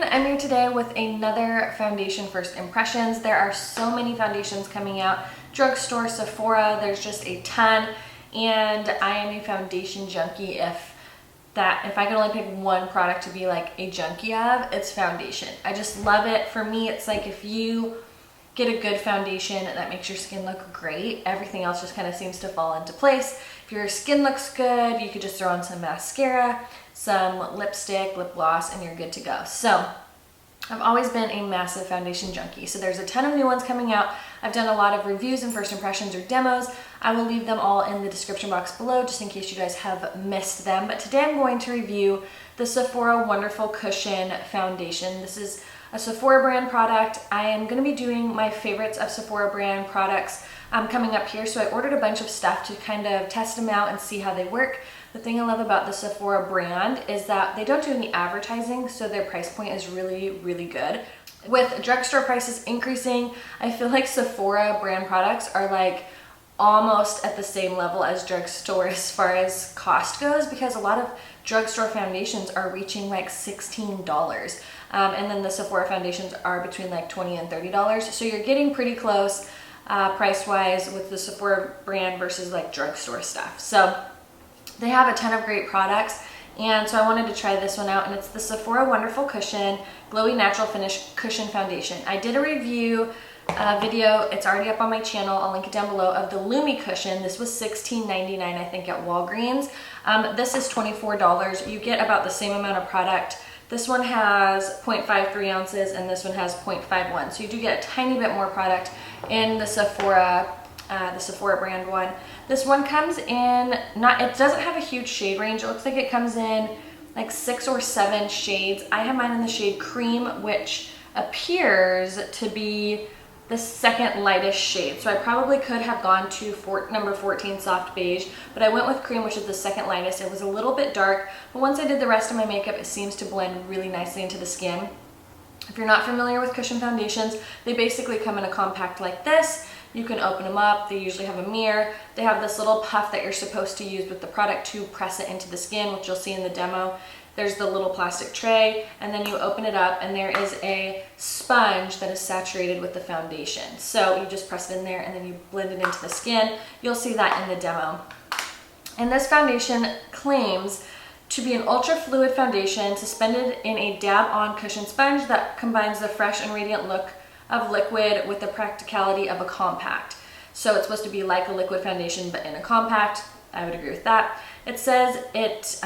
I'm here today with another foundation first impressions. There are so many foundations coming out. Drugstore, Sephora, there's just a ton. And I am a foundation junkie. If I could only pick one product to be like a junkie of, it's foundation. I just love it. For me, it's like if you get a good foundation that makes your skin look great, everything else just kind of seems to fall into place. If your skin looks good, you could just throw on some mascara, some lipstick, lip gloss, and you're good to go. So I've always been a massive foundation junkie. So there's a ton of new ones coming out. I've done a lot of reviews and first impressions or demos. I will leave them all in the description box below just in case you guys have missed them. But today I'm going to review the Sephora Wonderful Cushion Foundation. This is a Sephora brand product. I am going to be doing my favorites of Sephora brand products coming up here. So I ordered a bunch of stuff to kind of test them out and see how they work. The thing I love about the Sephora brand is that they don't do any advertising, so their price point is really, really good. With drugstore prices increasing, I feel like Sephora brand products are like almost at the same level as drugstore as far as cost goes, because a lot of drugstore foundations are reaching like $16. And then the Sephora foundations are between like $20 and $30. So you're getting pretty close price-wise with the Sephora brand versus like drugstore stuff. So they have a ton of great products, and so I wanted to try this one out, and it's the Sephora Wonderful Cushion Glowy Natural Finish Cushion Foundation. I did a review video, it's already up on my channel, I'll link it down below, of the Lumi cushion. This was $16.99 I think at Walgreens. This is $24. You get about the same amount of product. This one has 0.53 ounces and this one has 0.51. So you do get a tiny bit more product in the Sephora brand one. This one comes in, it doesn't have a huge shade range. It looks like it comes in like 6 or 7 shades. I have mine in the shade Cream, which appears to be the second lightest shade. So I probably could have gone to number 14 Soft Beige, but I went with Cream, which is the second lightest. It was a little bit dark, but once I did the rest of my makeup, it seems to blend really nicely into the skin. If you're not familiar with cushion foundations, they basically come in a compact like this. You can open them up. They usually have a mirror. They have this little puff that you're supposed to use with the product to press it into the skin, which you'll see in the demo. There's the little plastic tray, and then you open it up and there is a sponge that is saturated with the foundation. So you just press it in there and then you blend it into the skin. You'll see that in the demo. And this foundation claims to be an ultra fluid foundation suspended in a dab-on cushion sponge that combines the fresh and radiant look of liquid with the practicality of a compact. So it's supposed to be like a liquid foundation but in a compact. I would agree with that. It says it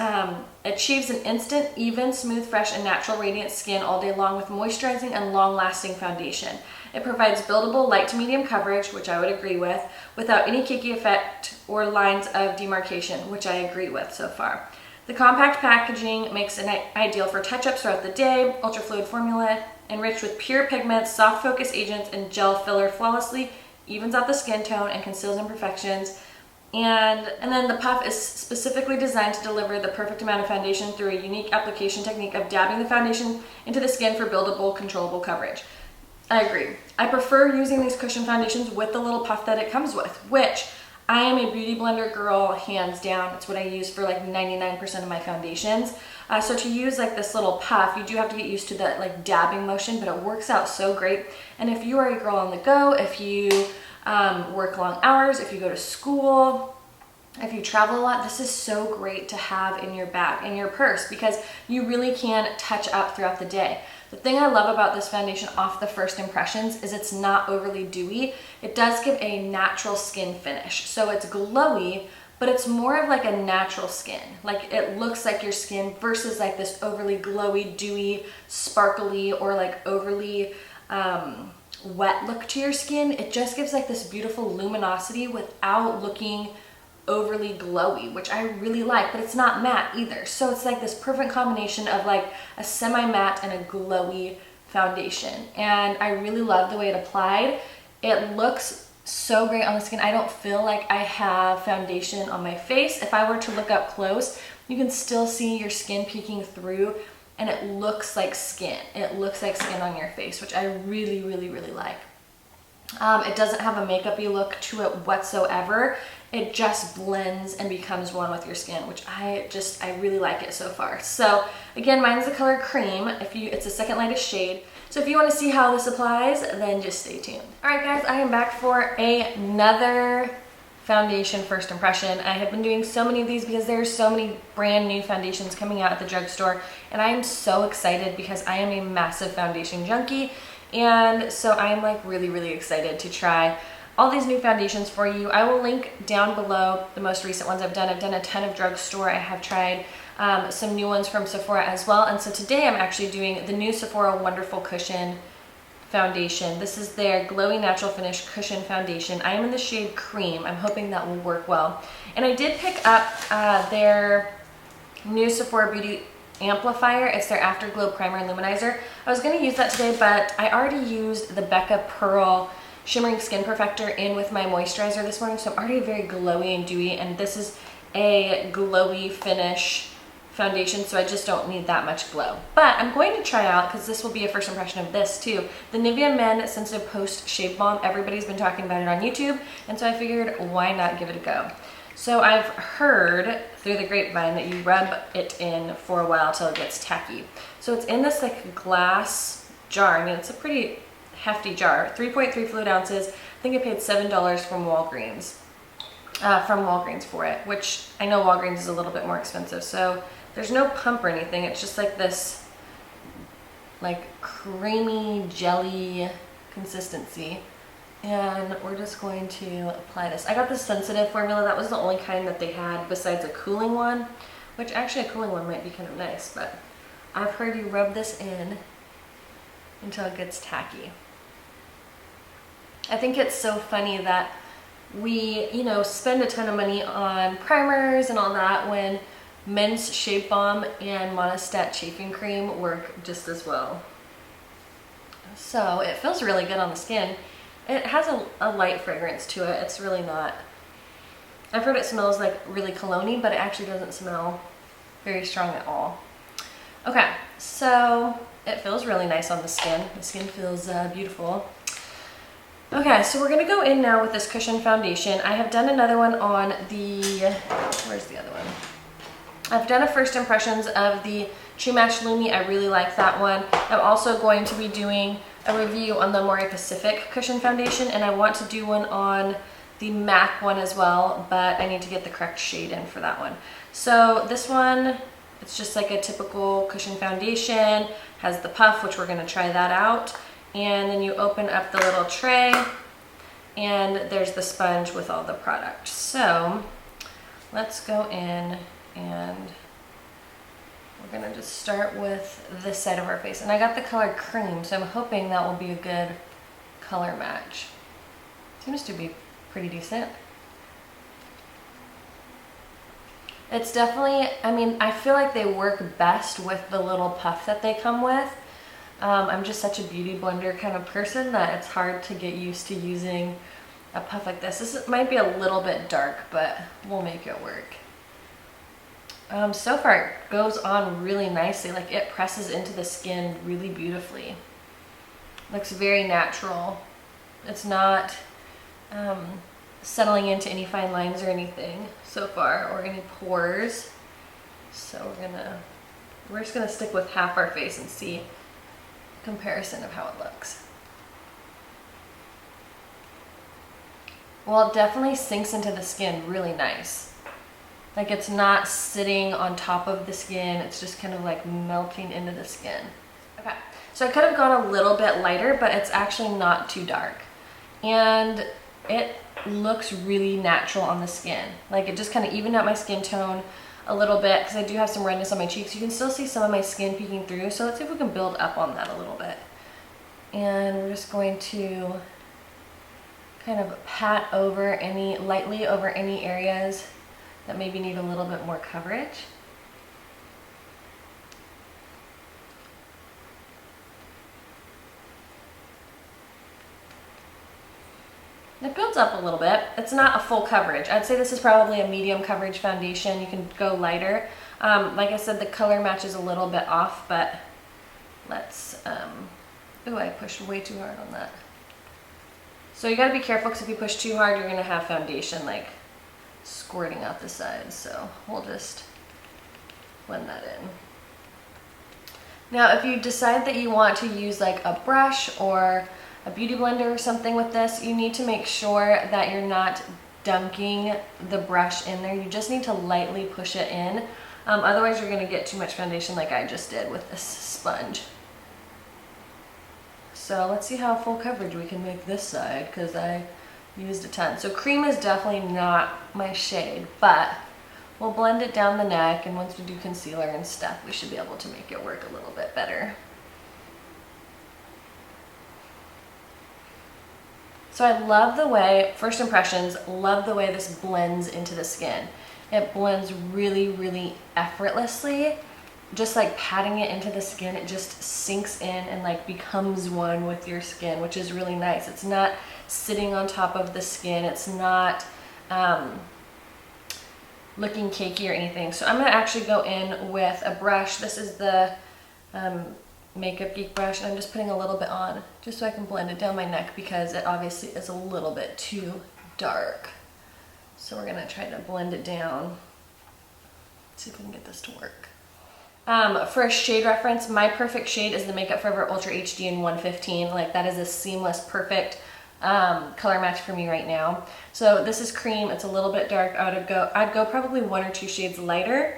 achieves an instant, even, smooth, fresh, and natural radiant skin all day long with moisturizing and long-lasting foundation. It provides buildable light to medium coverage, which I would agree with, without any cakey effect or lines of demarcation, which I agree with so far. The compact packaging makes it ideal for touch-ups throughout the day. Ultra fluid formula enriched with pure pigments, soft focus agents, and gel filler flawlessly evens out the skin tone and conceals imperfections. And then the puff is specifically designed to deliver the perfect amount of foundation through a unique application technique of dabbing the foundation into the skin for buildable, controllable coverage. I agree. I prefer using these cushion foundations with the little puff that it comes with, which I am a beauty blender girl, hands down. It's what I use for like 99% of my foundations. So to use like this little puff, you do have to get used to that like dabbing motion, but it works out so great. And if you are a girl on the go, if you work long hours, if you go to school, if you travel a lot, this is so great to have in your bag, in your purse, because you really can touch up throughout the day. The thing I love about this foundation off the first impressions is it's not overly dewy. It does give a natural skin finish. So it's glowy, but it's more of like a natural skin. Like it looks like your skin versus like this overly glowy, dewy, sparkly, or like overly wet look to your skin. It just gives like this beautiful luminosity without looking overly glowy, which I really like, but it's not matte either. So it's like this perfect combination of like a semi-matte and a glowy foundation. And I really love the way it applied. It looks so great on the skin. I don't feel like I have foundation on my face. If I were to look up close, you can still see your skin peeking through, and it looks like skin. It looks like skin on your face, which I really, really, really like. It doesn't have a makeup-y look to it whatsoever. It just blends and becomes one with your skin, which I really like it so far. So again, mine's the color cream. It's the second lightest shade. So if you want to see how this applies, then just stay tuned. All right, guys, I am back for another foundation first impression. I have been doing so many of these because there's so many brand new foundations coming out at the drugstore, and I am so excited because I am a massive foundation junkie, and so I am like really excited to try all these new foundations for you. I will link down below the most recent ones I've done. I've done a ton of drugstore. I have tried some new ones from Sephora as well, and so today I'm actually doing the new Sephora Wonderful Cushion foundation. This is their Glowy Natural Finish Cushion Foundation. I am in the shade Cream. I'm hoping that will work well. And I did pick up their new Sephora Beauty Amplifier. It's their Afterglow Primer and Luminizer. I was going to use that today, but I already used the Becca Pearl Shimmering Skin Perfector in with my moisturizer this morning, so I'm already very glowy and dewy, and this is a glowy finish foundation, so I just don't need that much glow. But I'm going to try out, because this will be a first impression of this too, the Nivea Men Sensitive Post Shave Balm. Everybody's been talking about it on YouTube, and so I figured why not give it a go. So I've heard through the grapevine that you rub it in for a while till it gets tacky. So it's in this like glass jar. I mean, it's a pretty hefty jar, 3.3 fluid ounces. I think I paid $7 from Walgreens for it, which I know Walgreens is a little bit more expensive. So there's no pump or anything. It's just like this like creamy jelly consistency. And we're just going to apply this. I got the sensitive formula. That was the only kind that they had besides a cooling one, which actually a cooling one might be kind of nice, but I've heard you rub this in until it gets tacky. I think it's so funny that we, spend a ton of money on primers and all that when Men's Shave Balm and Monistat Chafing Cream work just as well. So it feels really good on the skin. It has a light fragrance to it. It's really not, I've heard it smells like really cologne-y, but it actually doesn't smell very strong at all. Okay, so it feels really nice on the skin. The skin feels beautiful. Okay, so we're gonna go in now with this cushion foundation. I have done another one on where's the other one? I've done a first impressions of the True Match Lumi. I really like that one. I'm also going to be doing a review on the More Pacific cushion foundation, and I want to do one on the MAC one as well, but I need to get the correct shade in for that one. So this one, it's just like a typical cushion foundation, has the puff, which we're gonna try that out. And then you open up the little tray and there's the sponge with all the product. So let's go in and we're gonna just start with this side of our face. And I got the color Cream, so I'm hoping that will be a good color match. Seems to be pretty decent. It's definitely, I mean, I feel like they work best with the little puff that they come with. I'm just such a beauty blender kind of person that it's hard to get used to using a puff like this. This might be a little bit dark, but we'll make it work. So far it goes on really nicely. Like it presses into the skin really beautifully. Looks very natural. It's not settling into any fine lines or anything so far, or any pores. So we're just gonna stick with half our face and see comparison of how it looks. Well, it definitely sinks into the skin really nice. Like it's not sitting on top of the skin, it's just kind of like melting into the skin. Okay, so I could have gone a little bit lighter, but it's actually not too dark. And it looks really natural on the skin. Like it just kind of evened out my skin tone a little bit because I do have some redness on my cheeks. You can still see some of my skin peeking through, so let's see if we can build up on that a little bit. And we're just going to kind of pat over lightly over any areas that maybe need a little bit more coverage. It builds up a little bit. It's not a full coverage. I'd say this is probably a medium coverage foundation. You can go lighter. Like I said, the color match is a little bit off, but let's, ooh, I pushed way too hard on that. So you gotta be careful because if you push too hard, you're gonna have foundation like squirting out the sides. So we'll just blend that in. Now, if you decide that you want to use like a brush or a beauty blender or something with this, you need to make sure that you're not dunking the brush in there. You just need to lightly push it in. Otherwise, you're gonna get too much foundation like I just did with this sponge. So let's see how full coverage we can make this side because I used a ton. So cream is definitely not my shade, but we'll blend it down the neck, and once we do concealer and stuff, we should be able to make it work a little bit better. So I love the way, first impressions, love the way this blends into the skin. It blends really, really effortlessly. Just like patting it into the skin, it just sinks in and like becomes one with your skin, which is really nice. It's not sitting on top of the skin. It's not looking cakey or anything. So I'm gonna actually go in with a brush. This is the Makeup Geek brush, and I'm just putting a little bit on just so I can blend it down my neck because it obviously is a little bit too dark. So we're gonna try to blend it down. See if we can get this to work. For a shade reference, my perfect shade is the Makeup Forever Ultra HD in 115. Like that is a seamless, perfect color match for me right now. So this is cream. It's a little bit dark. I'd go probably 1 or 2 shades lighter,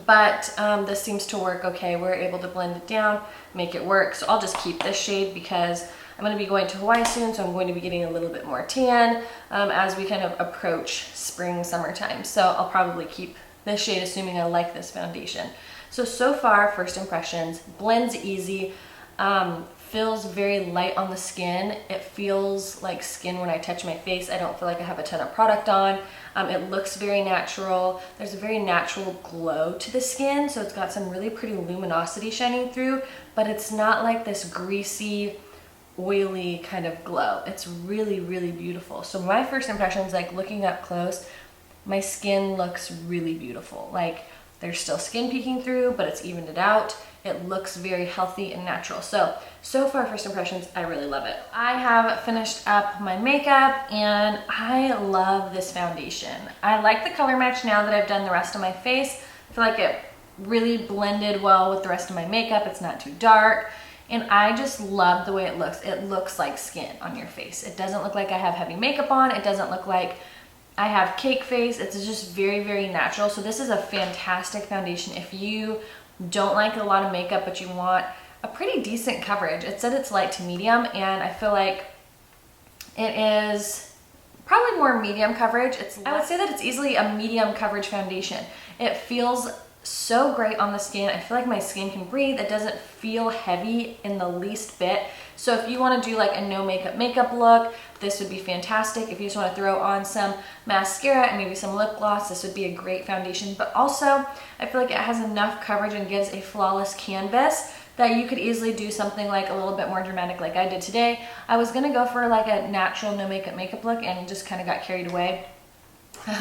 but this seems to work okay. We're able to blend it down, make it work. So I'll just keep this shade because I'm going to be going to Hawaii soon, so I'm going to be getting a little bit more tan as we kind of approach spring, summertime. So I'll probably keep this shade, assuming I like this foundation. So far, first impressions, blends easy, feels very light on the skin. It feels like skin when I touch my face. I don't feel like I have a ton of product on. It looks very natural. There's a very natural glow to the skin, so it's got some really pretty luminosity shining through, but it's not like this greasy, oily kind of glow. It's really, really beautiful. So my first impressions, like looking up close, my skin looks really beautiful. Like there's still skin peeking through, but it's evened it out. It looks very healthy and natural. So far, first impressions, I really love it. I have finished up my makeup and I love this foundation. I like the color match now that I've done the rest of my face. I feel like it really blended well with the rest of my makeup. It's not too dark. And I just love the way it looks. It looks like skin on your face. It doesn't look like I have heavy makeup on. It doesn't look like I have cake face. It's just very, very natural. So this is a fantastic foundation if you don't like a lot of makeup, but you want a pretty decent coverage. It said it's light to medium, and I feel like it is probably more medium coverage. I would say that it's easily a medium coverage foundation. It feels so great on the skin. I feel like my skin can breathe. It doesn't feel heavy in the least bit. So if you want to do like a no makeup look, this would be fantastic. If you just want to throw on some mascara and maybe some lip gloss, this would be a great foundation. But also, I feel like it has enough coverage and gives a flawless canvas that you could easily do something like a little bit more dramatic like I did today. I was gonna go for like a natural no makeup look and just kind of got carried away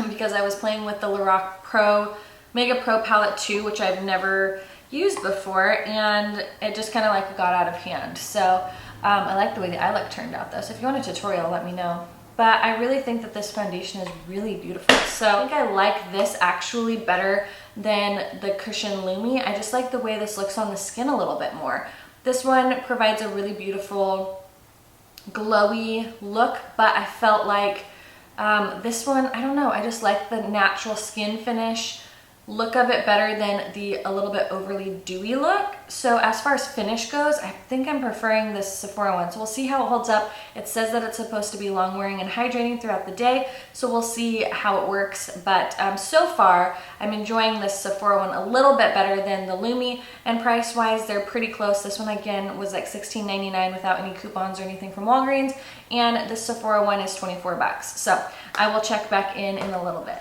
because I was playing with the Lorac Mega Pro Palette 2, which I've never used before, and it just kind of like got out of hand. So I like the way the eye look turned out though. So if you want a tutorial, let me know. But I really think that this foundation is really beautiful. So I think I like this actually better than the Cushion Lumi. I just like the way this looks on the skin a little bit more. This one provides a really beautiful glowy look, but I felt like this one, I don't know, I just like the natural skin finish look of it better than the a little bit overly dewy look. So as far as finish goes, I think I'm preferring this Sephora one. So we'll see how it holds up. It says that it's supposed to be long wearing and hydrating throughout the day. So we'll see how it works. But so far, I'm enjoying this Sephora one a little bit better than the Lumi. And price wise, they're pretty close. This one again was like $16.99 without any coupons or anything from Walgreens. And the Sephora one is 24 bucks. So I will check back in a little bit.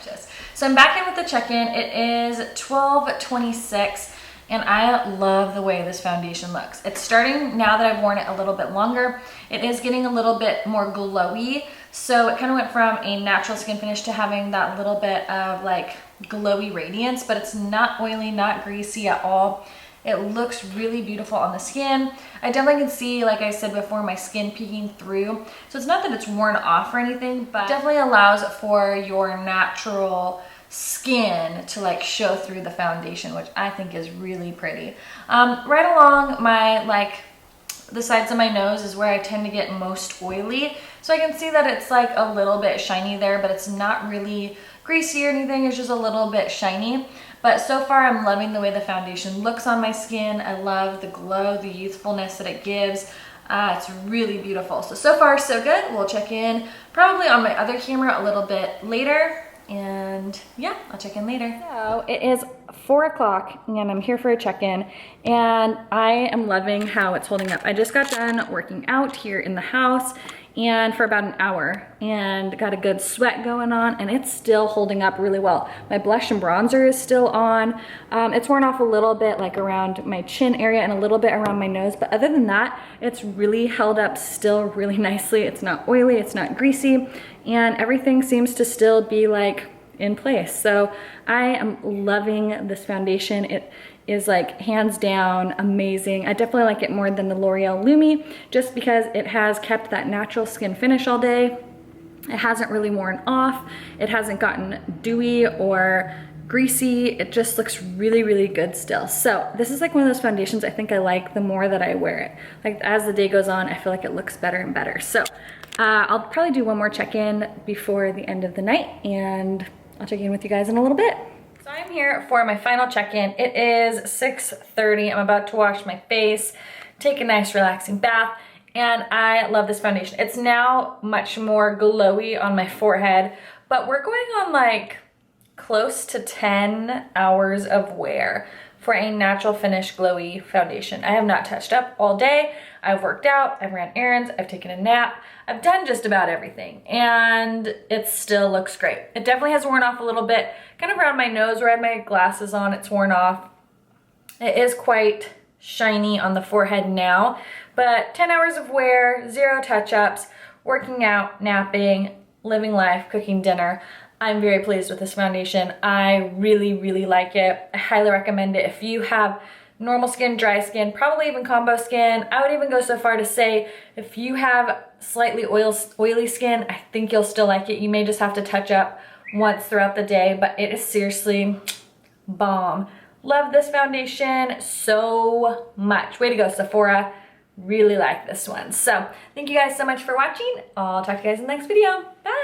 So I'm back in with the check-in. It is 12:26 and I love the way this foundation looks. It's starting, now that I've worn it a little bit longer, it is getting a little bit more glowy. So it kind of went from a natural skin finish to having that little bit of like glowy radiance, but it's not oily, not greasy at all. It looks really beautiful on the skin. I definitely can see, like I said before, my skin peeking through. So it's not that it's worn off or anything, but it definitely allows for your natural skin to like show through the foundation, which I think is really pretty. Right along my the sides of my nose is where I tend to get most oily. So I can see that it's like a little bit shiny there, but it's not really greasy or anything. It's just a little bit shiny. But so far I'm loving the way the foundation looks on my skin. I love the glow, the youthfulness that it gives. It's really beautiful. So far so good. We'll check in probably on my other camera a little bit later. And yeah, I'll check in later. So it is 4 o'clock and I'm here for a check-in, and I am loving how it's holding up. I just got done working out here in the house and for about an hour and got a good sweat going on, and it's still holding up really well. My blush and bronzer is still on. It's worn off a little bit like around my chin area and a little bit around my nose, but other than that, it's really held up still really nicely. It's not oily, it's not greasy, and everything seems to still be like in place. So I am loving this foundation. It is like hands down amazing. I definitely like it more than the L'Oreal Lumi just because it has kept that natural skin finish all day. It hasn't really worn off. It hasn't gotten dewy or greasy. It just looks really, really good still. So this is like one of those foundations I think I like the more that I wear it. Like as the day goes on, I feel like it looks better and better. So I'll probably do one more check-in before the end of the night, and I'll check in with you guys in a little bit. So I'm here for my final check-in. It is 6:30. I'm about to wash my face, take a nice relaxing bath, and I love this foundation. It's now much more glowy on my forehead, but we're going on like close to 10 hours of wear for a natural finish glowy foundation. I have not touched up all day. I've worked out, I've ran errands, I've taken a nap, I've done just about everything, and it still looks great. It definitely has worn off a little bit, kind of around my nose where I had my glasses on, it's worn off. It is quite shiny on the forehead now, but 10 hours of wear, 0 touch-ups, working out, napping, living life, cooking dinner. I'm very pleased with this foundation. I really, really like it. I highly recommend it. If you have normal skin, dry skin, probably even combo skin, I would even go so far to say if you have slightly oily skin, I think you'll still like it. You may just have to touch up once throughout the day, but it is seriously bomb. Love this foundation so much. Way to go, Sephora. Really like this one. So thank you guys so much for watching. I'll talk to you guys in the next video. Bye.